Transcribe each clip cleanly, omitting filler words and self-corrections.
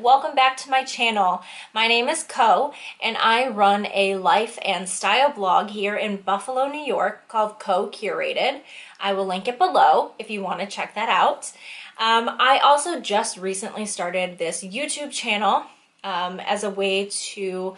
welcome back to my channel. My name is Co, and I run a life and style blog here in Buffalo, New York called Co Curated. I will link it below if you want to check that out. I also just recently started this YouTube channel as a way to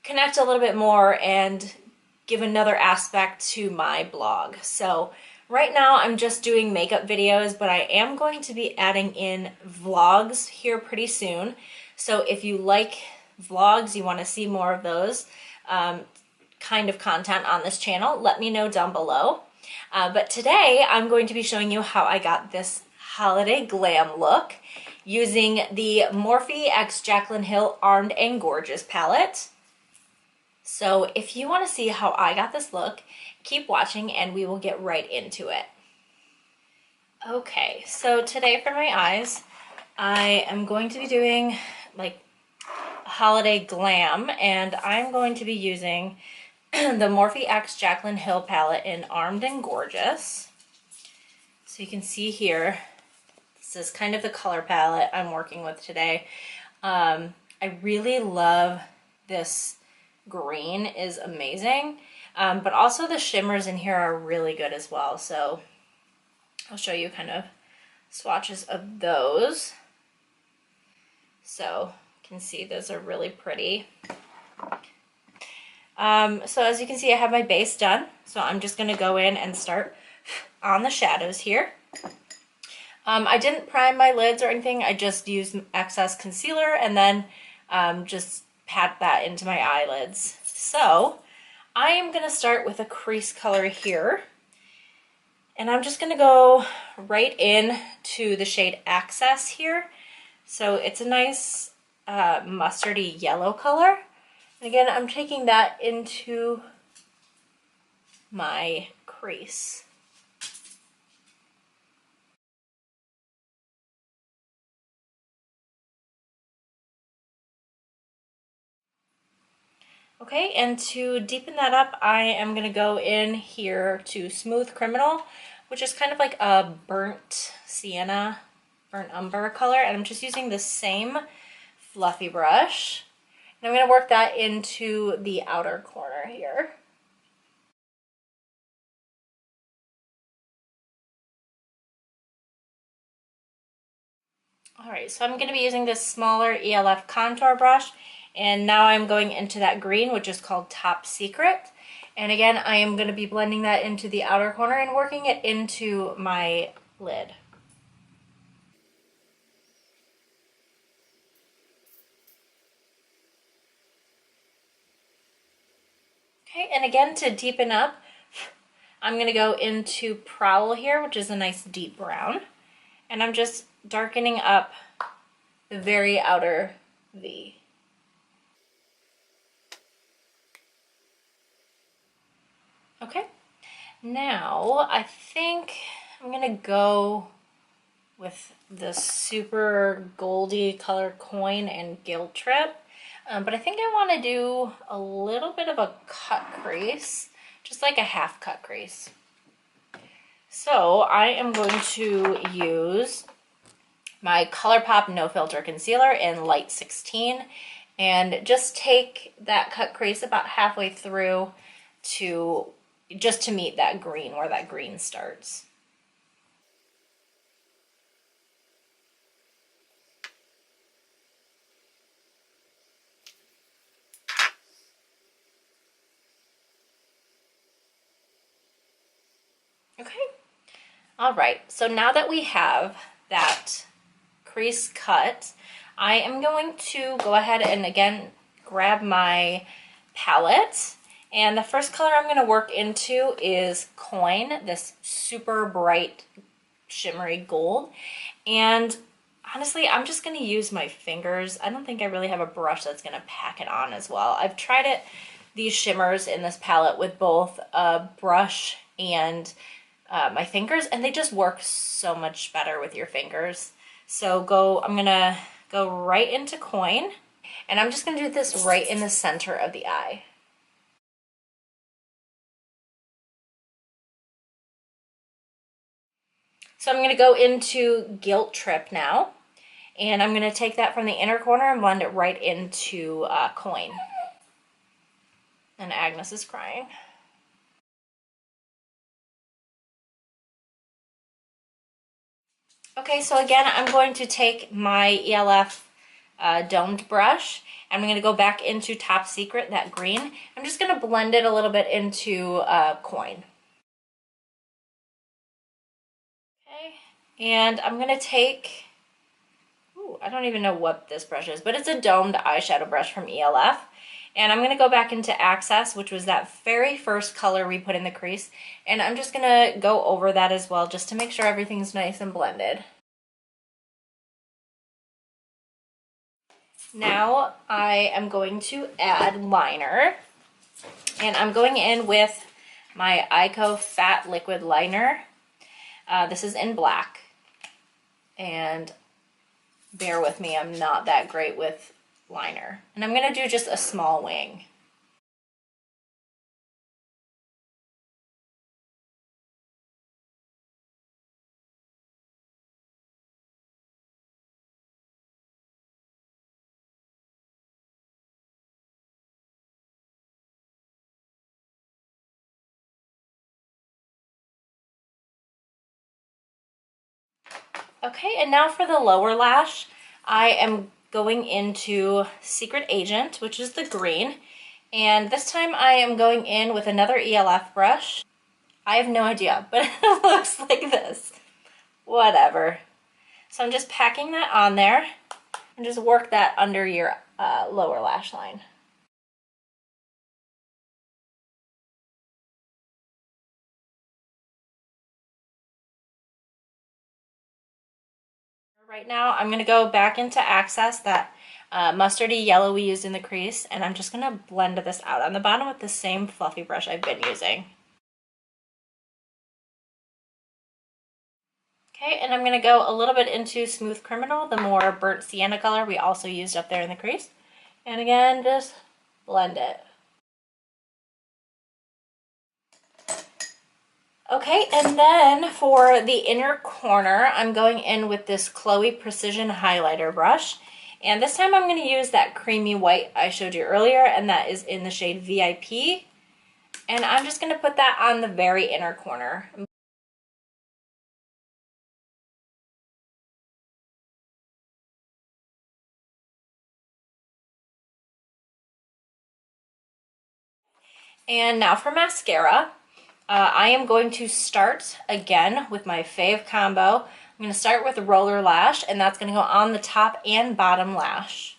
connect a little bit more and give another aspect to my blog. So right now I'm just doing makeup videos, but I am going to be adding in vlogs here pretty soon. So if you like vlogs, you want to see more of those kind of content on this channel, let me know down below. But today I'm going to be showing you how I got this Holiday Glam look using the Morphe x Jaclyn Hill Armed Gorgeous palette. So if you want to see how I got this look, keep watching and we will get right into it. Okay, so today for my eyes, I am going to be doing like Holiday Glam, and I'm going to be using the Morphe x Jaclyn Hill palette in Armed and Gorgeous. So you can see here, this is kind of the color palette I'm working with today. I really love this green, is amazing. But also the shimmers in here are really good as well. So I'll show you kind of swatches of those. So you can see those are really pretty. So as you can see, I have my base done. So I'm just going to go in and start on the shadows here. I didn't prime my lids or anything. I just used excess concealer and then just pat that into my eyelids. So I am going to start with a crease color here, and I'm just going to go right in to the shade Access here. So it's a nice mustardy yellow color. And again, I'm taking that into my crease. Okay, and to deepen that up, I am going to go in here to Smooth Criminal, which is kind of like a burnt sienna, burnt umber color, and I'm just using the same fluffy brush. And I'm going to work that into the outer corner here. Alright, so I'm going to be using this smaller ELF contour brush, and now I'm going into that green, which is called Top Secret. And again, I am going to be blending that into the outer corner and working it into my lid. Okay, and again, to deepen up, I'm going to go into Prowl here, which is a nice deep brown. And I'm just darkening up the very outer V. Okay, now I think I'm gonna go with the super goldy color Coin and Guilt Trip, but I think I want to do a little bit of a cut crease, just like a half cut crease. So I am going to use my Colourpop No Filter Concealer in Light 16 and just take that cut crease about halfway through to meet that green, where that green starts. Okay. All right, so now that we have that crease cut, I am going to go ahead and again grab my palette. And the first color I'm going to work into is Coin, this super bright shimmery gold. And honestly, I'm just going to use my fingers. I don't think I really have a brush that's going to pack it on as well. I've tried these shimmers in this palette with both a brush and my fingers, and they just work so much better with your fingers. So I'm going to go right into Coin, and I'm just going to do this right in the center of the eye. So I'm going to go into Guilt Trip now, And I'm going to take that from the inner corner and blend it right into Coin. And Agnes is crying. Okay, so again, I'm going to take my ELF domed brush. I'm going to go back into Top Secret, that green. I'm just going to blend it a little bit into Coin. Okay, and I'm going to take, I don't even know what this brush is, but it's a domed eyeshadow brush from ELF. And I'm going to go back into Access, which was that very first color we put in the crease. And I'm just going to go over that as well, just to make sure everything's nice and blended. Now I am going to add liner. And I'm going in with my Eyeko Fat Liquid Liner. This is in black. And bear with me, I'm not that great with liner. And I'm going to do just a small wing. Okay, and now for the lower lash, I am going into Secret Agent, which is the green. And this time I am going in with another ELF brush. I have no idea, but it looks like this. Whatever. So I'm just packing that on there and just work that under your lower lash line. Right now I'm going to go back into Access, that mustardy yellow we used in the crease, and I'm just going to blend this out on the bottom with the same fluffy brush I've been using. Okay, and I'm going to go a little bit into Smooth Criminal, the more burnt sienna color we also used up there in the crease. And again, just blend it. Okay, and then for the inner corner, I'm going in with this Chloe Precision Highlighter brush. And this time I'm going to use that creamy white I showed you earlier, and that is in the shade VIP. And I'm just going to put that on the very inner corner. And now for mascara. I am going to start again with my fave combo. I'm going to start with Roller Lash, and that's going to go on the top and bottom lash.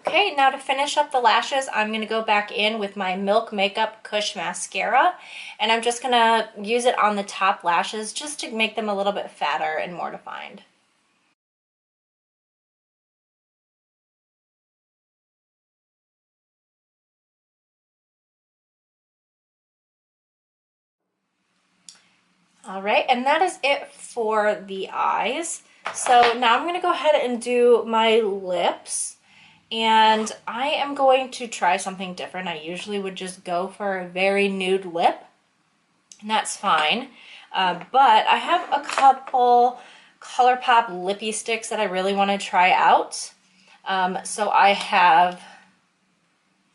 Okay, now to finish up the lashes, I'm going to go back in with my Milk Makeup Kush Mascara, and I'm just going to use it on the top lashes just to make them a little bit fatter and more defined. All right, and that is it for the eyes. So now I'm going to go ahead and do my lips. And I am going to try something different. I usually would just go for a very nude lip, and that's fine. But I have a couple Colourpop Lippie sticks that I really want to try out. So I have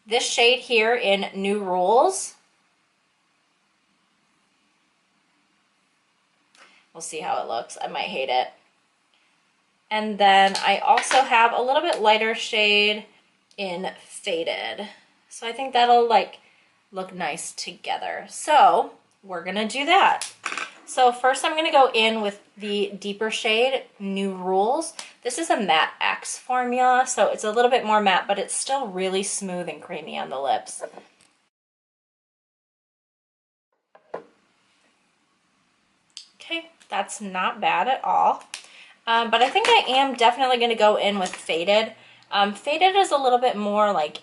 this shade here in New Rules. We'll see how it looks. I might hate it. And then I also have a little bit lighter shade in Faded. So I think that'll like look nice together. So we're gonna do that. So first I'm gonna go in with the deeper shade, New Rules. This is a Matte X formula, so it's a little bit more matte, but it's still really smooth and creamy on the lips. Okay, that's not bad at all. But I think I am definitely going to go in with Faded. Faded is a little bit more like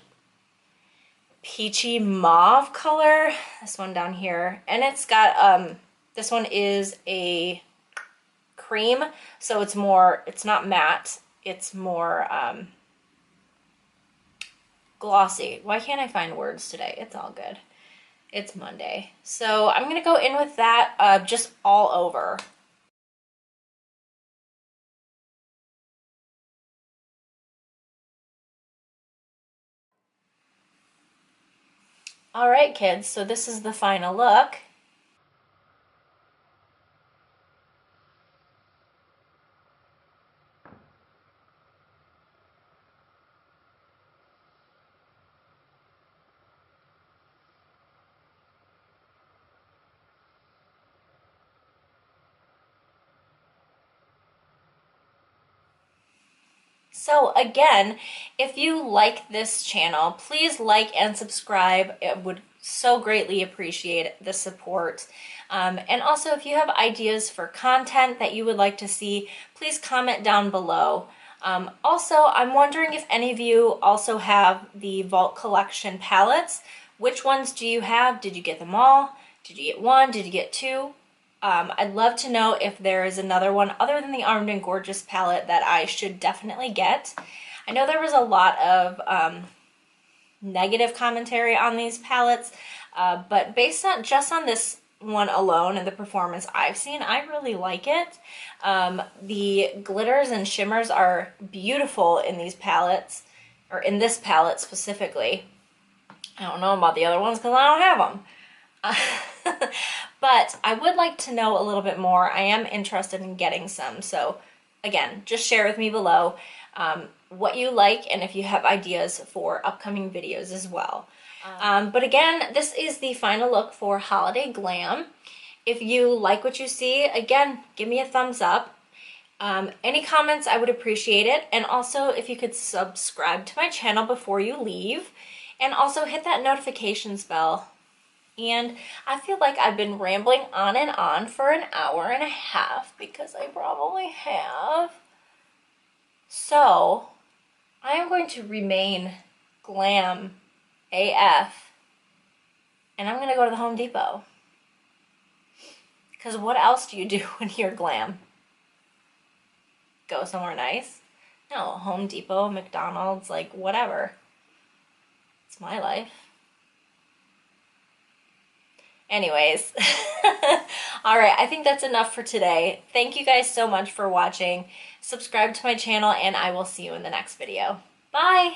peachy mauve color. This one down here. And it's got, this one is a cream. So it's more, it's not matte. It's more glossy. Why can't I find words today? It's all good. It's Monday. So I'm going to go in with that just all over. All right, kids, so this is the final look. So again, if you like this channel, please like and subscribe. It would so greatly appreciate the support. And also, if you have ideas for content that you would like to see, please comment down below. Also, I'm wondering if any of you also have the Vault Collection palettes. Which ones do you have? Did you get them all? Did you get one? Did you get two? I'd love to know if there is another one other than the Armed and Gorgeous palette that I should definitely get. I know there was a lot of negative commentary on these palettes, but based on just on this one alone and the performance I've seen, I really like it. The glitters and shimmers are beautiful in these palettes, or in this palette specifically. I don't know about the other ones because I don't have them. But I would like to know a little bit more. I am interested in getting some. So again, just share with me below what you like and if you have ideas for upcoming videos as well. But again, this is the final look for Holiday Glam. If you like what you see, again, give me a thumbs up. Any comments, I would appreciate it. And also, if you could subscribe to my channel before you leave. And also hit that notifications bell. And I feel like I've been rambling on and on for an hour and a half because I probably have. So I am going to remain glam AF and I'm going to go to the Home Depot. Because what else do you do when you're glam? Go somewhere nice? No, Home Depot, McDonald's, like whatever. It's my life. Anyways, all right, I think that's enough for today. Thank you guys so much for watching. Subscribe to my channel, and I will see you in the next video. Bye!